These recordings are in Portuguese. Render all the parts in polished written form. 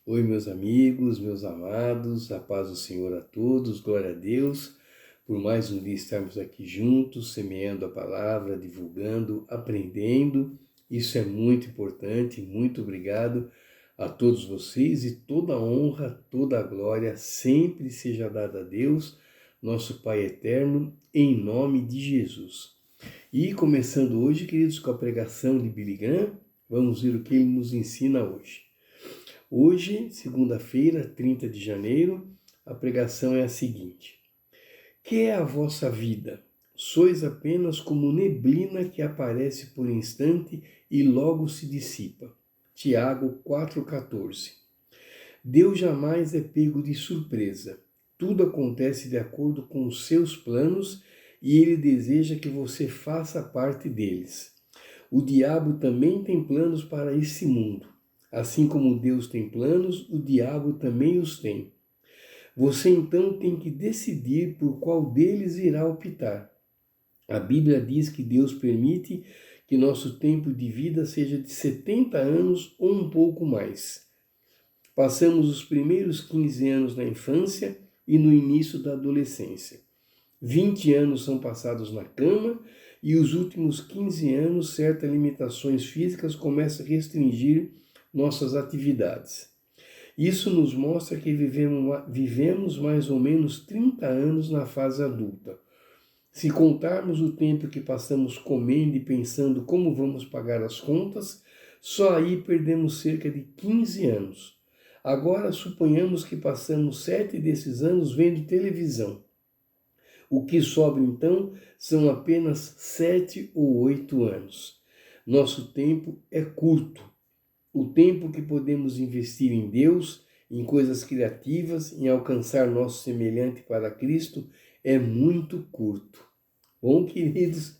Oi, meus amigos, meus amados, a paz do Senhor a todos, glória a Deus, por mais um dia estarmos aqui juntos, semeando a palavra, divulgando, aprendendo, isso é muito importante, muito obrigado a todos vocês e toda a honra, toda a glória sempre seja dada a Deus, nosso Pai eterno, em nome de Jesus. E começando hoje, queridos, com a pregação de Billy Graham, vamos ver o que ele nos ensina hoje. Hoje, segunda-feira, 30 de janeiro, a pregação é a seguinte: que é a vossa vida? Sois apenas como neblina que aparece por instante e logo se dissipa. Tiago 4,14. Deus jamais é pego de surpresa. Tudo acontece de acordo com os seus planos e Ele deseja que você faça parte deles. O diabo também tem planos para esse mundo. Assim como Deus tem planos, o diabo também os tem. Você então tem que decidir por qual deles irá optar. A Bíblia diz que Deus permite que nosso tempo de vida seja de 70 anos ou um pouco mais. Passamos os primeiros 15 anos na infância e no início da adolescência. 20 anos são passados na cama e os últimos 15 anos certas limitações físicas começam a restringir nossas atividades. Isso nos mostra que vivemos mais ou menos 30 anos na fase adulta. Se contarmos o tempo que passamos comendo e pensando como vamos pagar as contas, só aí perdemos cerca de 15 anos. Agora suponhamos que passamos 7 desses anos vendo televisão. O que sobra então são apenas 7 ou 8 anos. Nosso tempo é curto. O tempo que podemos investir em Deus, em coisas criativas, em alcançar nosso semelhante para Cristo, é muito curto. Bom, queridos,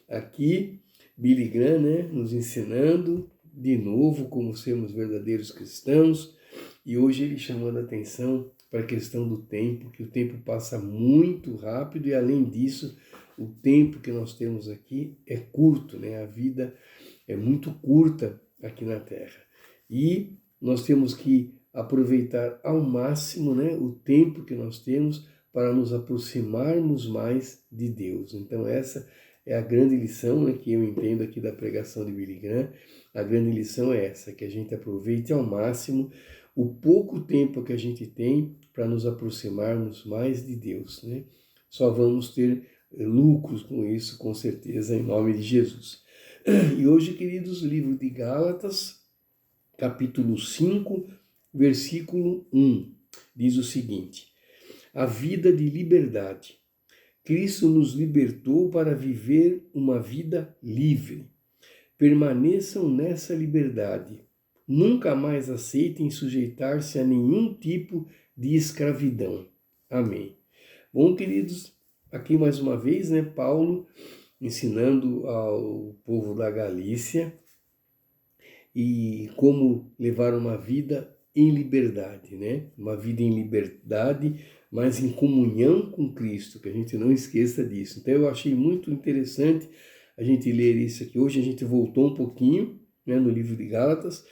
aqui Billy Graham, nos ensinando de novo como sermos verdadeiros cristãos, e hoje ele chamando a atenção para a questão do tempo, que o tempo passa muito rápido e além disso, o tempo que nós temos aqui é curto, A vida é muito curta aqui na Terra. E nós temos que aproveitar ao máximo, o tempo que nós temos para nos aproximarmos mais de Deus. Então essa é a grande lição, que eu entendo aqui da pregação de Billy Graham. A grande lição é essa, que a gente aproveite ao máximo o pouco tempo que a gente tem para nos aproximarmos mais de Deus, Só vamos ter lucros com isso, com certeza, em nome de Jesus. E hoje, queridos, livro de Gálatas, capítulo 5, versículo 1, diz o seguinte: a vida de liberdade. Cristo nos libertou para viver uma vida livre. Permaneçam nessa liberdade. Nunca mais aceitem sujeitar-se a nenhum tipo de escravidão. Amém. Bom, queridos, aqui mais uma vez, Paulo ensinando ao povo da Galícia e como levar uma vida em liberdade, Uma vida em liberdade, mas em comunhão com Cristo, que a gente não esqueça disso. Então eu achei muito interessante a gente ler isso aqui. Hoje a gente voltou um pouquinho, no livro de Gálatas.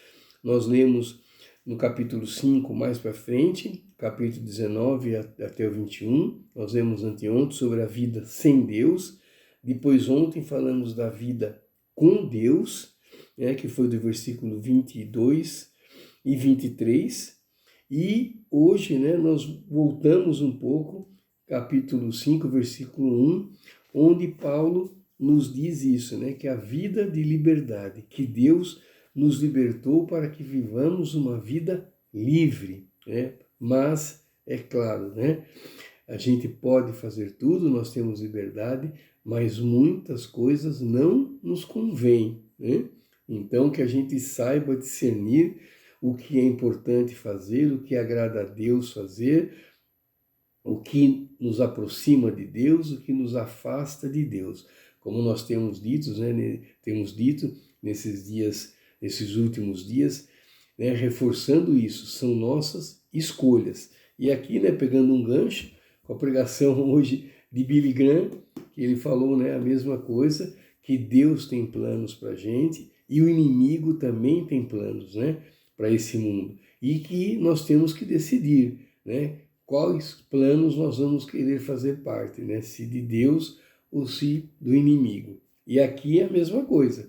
Nós lemos no capítulo 5 mais para frente, capítulo 19 até o 21. Nós lemos anteontem sobre a vida sem Deus. Depois ontem falamos da vida com Deus, que foi do versículo 22 e 23. E hoje, nós voltamos um pouco, capítulo 5, versículo 1, onde Paulo nos diz isso, que a vida de liberdade, que Deus nos libertou para que vivamos uma vida livre, Mas, é claro, a gente pode fazer tudo, nós temos liberdade, mas muitas coisas não nos convêm, Então, que a gente saiba discernir o que é importante fazer, o que agrada a Deus fazer, o que nos aproxima de Deus, o que nos afasta de Deus. Como nós temos dito, nesses dias, nesses últimos dias, reforçando isso, são nossas escolhas. E aqui, pegando um gancho, com a pregação hoje de Billy Graham, que ele falou a mesma coisa, que Deus tem planos para a gente e o inimigo também tem planos, para esse mundo e que nós temos que decidir, né, quais planos nós vamos querer fazer parte, né, se de Deus ou se do inimigo. E aqui é a mesma coisa.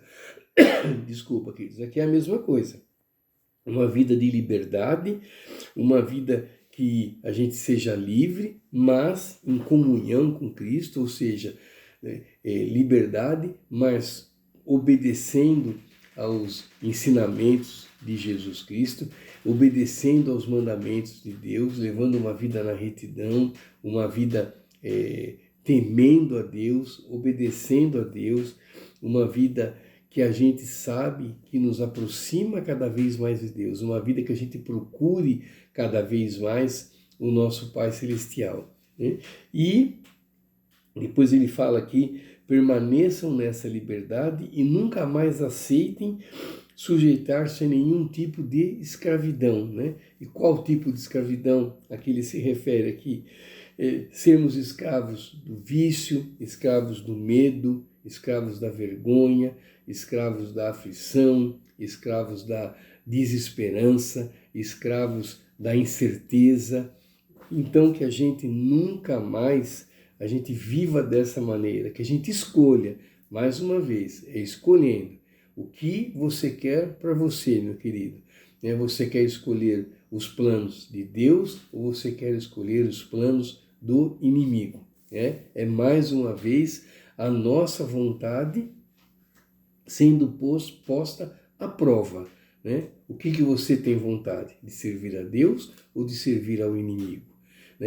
Desculpa, queridos, aqui é a mesma coisa. Uma vida de liberdade, uma vida que a gente seja livre, mas em comunhão com Cristo, ou seja, liberdade, mas obedecendo aos ensinamentos de Jesus Cristo, obedecendo aos mandamentos de Deus, levando uma vida na retidão, uma vida temendo a Deus, obedecendo a Deus, uma vida que a gente sabe que nos aproxima cada vez mais de Deus, uma vida que a gente procure cada vez mais o nosso Pai Celestial, né? E depois ele fala aqui, permaneçam nessa liberdade e nunca mais aceitem sujeitar-se a nenhum tipo de escravidão, né? E qual tipo de escravidão a que ele se refere aqui? Sermos escravos do vício, escravos do medo, escravos da vergonha, escravos da aflição, escravos da desesperança, escravos da incerteza. Então que a gente nunca mais, a gente viva dessa maneira, que a gente escolha, mais uma vez, escolhendo o que você quer para você, meu querido. Você quer escolher os planos de Deus ou você quer escolher os planos do inimigo? É mais uma vez a nossa vontade sendo posta à prova, né? O que você tem vontade? De servir a Deus ou de servir ao inimigo?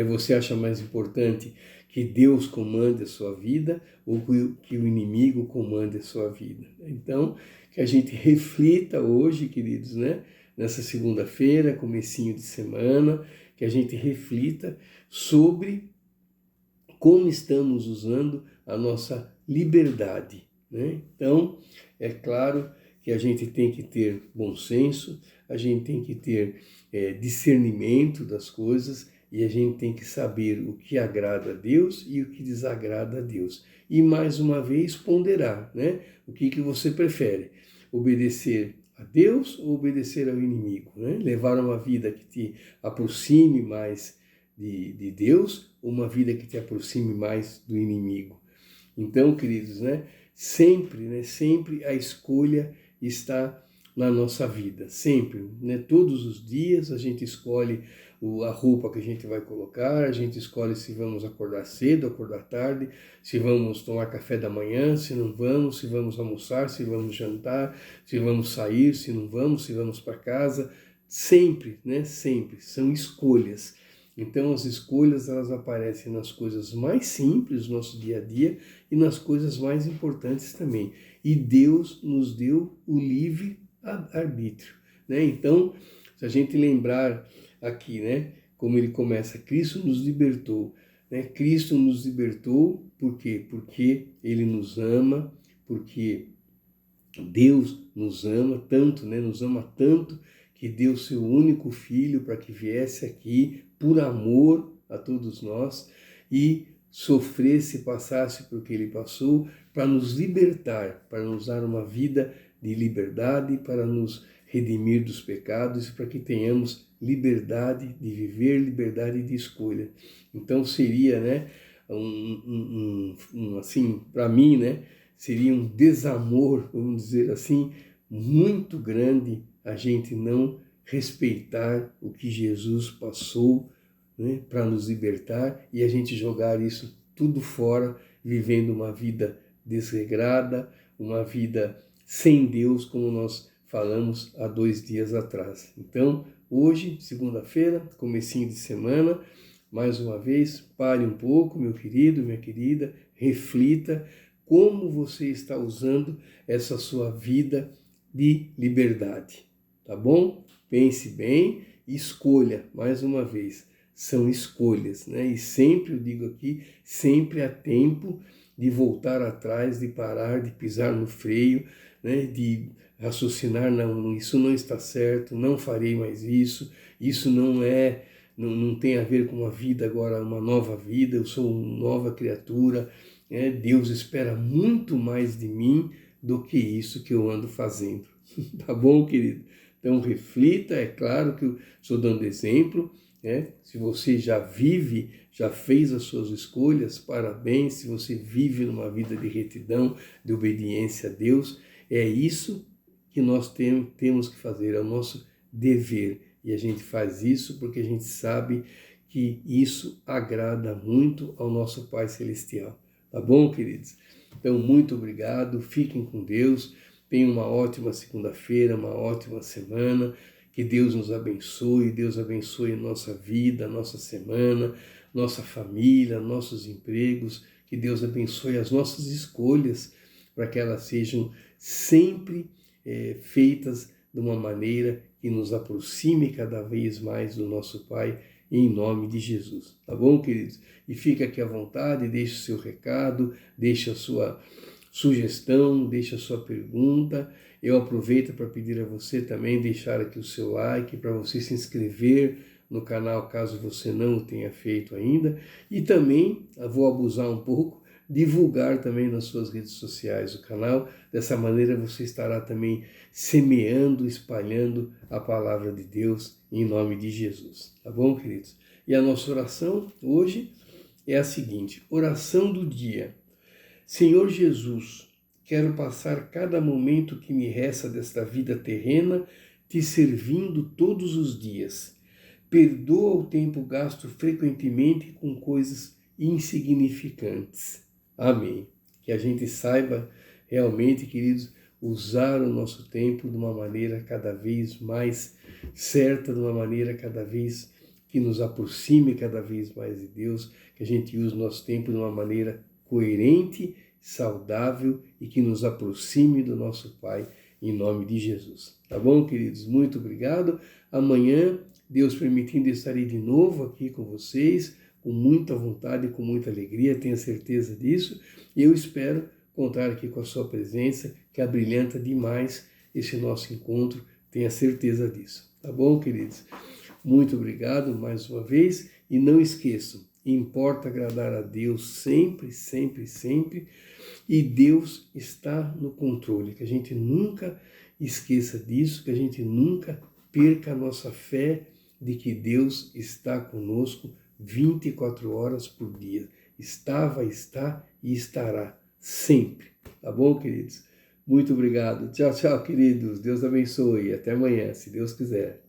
Você acha mais importante que Deus comande a sua vida ou que o inimigo comande a sua vida? Então, que a gente reflita hoje, queridos, né? Nessa segunda-feira, comecinho de semana, que a gente reflita sobre como estamos usando a nossa liberdade, né? Então, é claro que a gente tem que ter bom senso, a gente tem que ter discernimento das coisas e a gente tem que saber o que agrada a Deus e o que desagrada a Deus. E mais uma vez ponderar, né? O que você prefere? Obedecer a Deus ou obedecer ao inimigo, né? Levar uma vida que te aproxime mais de Deus, uma vida que te aproxime mais do inimigo. Então, queridos, né? Sempre a escolha está na nossa vida, sempre, né? Todos os dias a gente escolhe a roupa que a gente vai colocar, a gente escolhe se vamos acordar cedo, acordar tarde, se vamos tomar café da manhã, se não vamos, se vamos almoçar, se vamos jantar, se vamos sair, se não vamos, se vamos para casa. Sempre, né? Sempre são escolhas. Então as escolhas elas aparecem nas coisas mais simples do nosso dia a dia e nas coisas mais importantes também. E Deus nos deu o livre arbítrio, né? Então, se a gente lembrar aqui, né, como ele começa, Cristo nos libertou, né? Cristo nos libertou por quê? Porque ele nos ama, porque Deus nos ama tanto, né? Nos ama tanto que deu seu único filho para que viesse aqui por amor a todos nós e sofresse, passasse por que ele passou para nos libertar, para nos dar uma vida de liberdade, para nos redimir dos pecados e para que tenhamos liberdade de viver, liberdade de escolha. Então seria, né, assim, para mim, né, seria um desamor, vamos dizer assim, muito grande a gente não respeitar o que Jesus passou, né, para nos libertar e a gente jogar isso tudo fora, vivendo uma vida desregrada, uma vida sem Deus, como nós falamos há 2 dias atrás. Então, hoje, segunda-feira, comecinho de semana, mais uma vez, pare um pouco, meu querido, minha querida, reflita como você está usando essa sua vida de liberdade, tá bom? Pense bem, escolha, mais uma vez, são escolhas, né? E sempre, eu digo aqui, sempre há tempo de voltar atrás, de parar, de pisar no freio, né? De raciocinar, não, isso não está certo, não farei mais isso não tem a ver com a vida agora, uma nova vida, eu sou uma nova criatura, né? Deus espera muito mais de mim do que isso que eu ando fazendo. Tá bom, querido? Então reflita, é claro que eu estou dando exemplo, né? Se você já vive, já fez as suas escolhas, parabéns. Se você vive numa vida de retidão, de obediência a Deus, é isso que nós temos que fazer, é o nosso dever. E a gente faz isso porque a gente sabe que isso agrada muito ao nosso Pai Celestial. Tá bom, queridos? Então, muito obrigado, fiquem com Deus, tenham uma ótima segunda-feira, uma ótima semana, que Deus nos abençoe, Deus abençoe a nossa vida, a nossa semana, nossa família, nossos empregos, que Deus abençoe as nossas escolhas, para que elas sejam sempre feitas de uma maneira que nos aproxime cada vez mais do nosso Pai, em nome de Jesus. Tá bom, queridos? E fica aqui à vontade, deixe o seu recado, deixe a sua sugestão, deixe a sua pergunta. Eu aproveito para pedir a você também deixar aqui o seu like, para você se inscrever no canal, caso você não o tenha feito ainda. E também, vou abusar um pouco, divulgar também nas suas redes sociais o canal. Dessa maneira você estará também semeando, espalhando a palavra de Deus em nome de Jesus. Tá bom, queridos? E a nossa oração hoje é a seguinte: oração do dia. Senhor Jesus, quero passar cada momento que me resta desta vida terrena te servindo todos os dias. Perdoa o tempo gasto frequentemente com coisas insignificantes. Amém. Que a gente saiba realmente, queridos, usar o nosso tempo de uma maneira cada vez mais certa, de uma maneira cada vez que nos aproxime cada vez mais de Deus, que a gente use o nosso tempo de uma maneira coerente, saudável e que nos aproxime do nosso Pai, em nome de Jesus. Tá bom, queridos? Muito obrigado. Amanhã, Deus permitindo, estarei de novo aqui com vocês, com muita vontade, com muita alegria, tenha certeza disso. E eu espero contar aqui com a sua presença, que abrilhanta demais esse nosso encontro, tenha certeza disso. Tá bom, queridos? Muito obrigado mais uma vez e não esqueçam, importa agradar a Deus sempre, sempre, sempre, e Deus está no controle, que a gente nunca esqueça disso, que a gente nunca perca a nossa fé de que Deus está conosco 24 horas por dia. Estava, está e estará sempre. Tá bom, queridos? Muito obrigado. Tchau, tchau, queridos. Deus abençoe. Até amanhã, se Deus quiser.